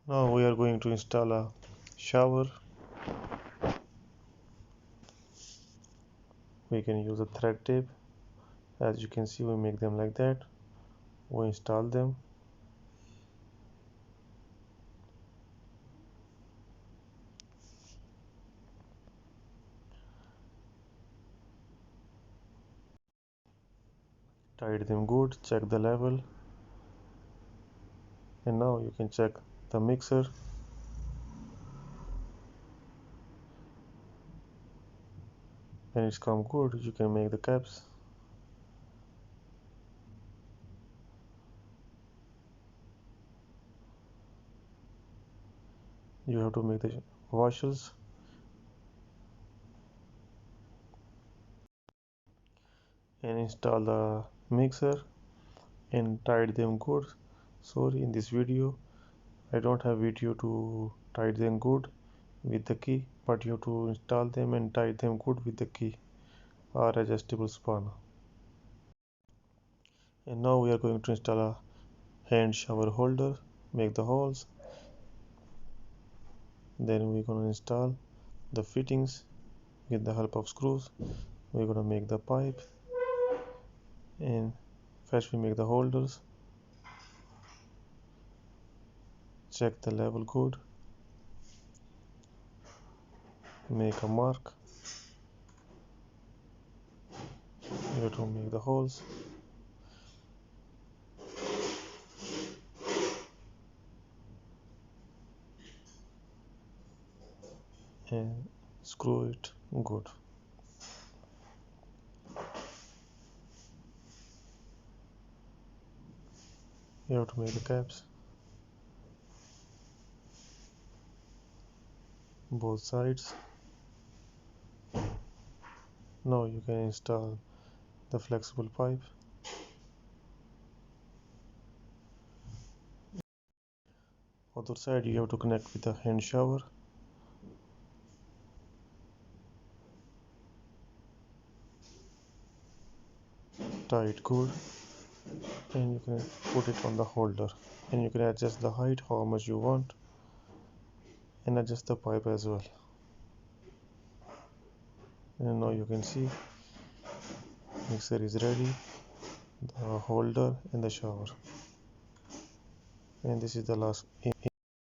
Now we are going to install a shower. We can use a thread tape. As you can see, we make them like that. We install them. Tied them good, check the level. And now you can check the mixer. When it's come good, you can make the caps. You have to make the washers. And install the mixer and tied them good. Sorry, in this video I don't have video to tie them good with the key, but you have to install them and tie them good with the key or adjustable spanner. And now we are going to install a hand shower holder. Make the holes. Then we're going to install the fittings with the help of screws. We're going to make the pipe, and first we make the holders. Check the level good. Make a mark. You have to make the holes. And screw it good. You have to make the caps, both sides. Now you can install the flexible pipe. Other side you have to connect with the hand shower. Tie it good, and you can put it on the holder, and you can adjust the height how much you want, and adjust the pipe as well. And now you can see mixer is ready, the holder and the shower. And this is the last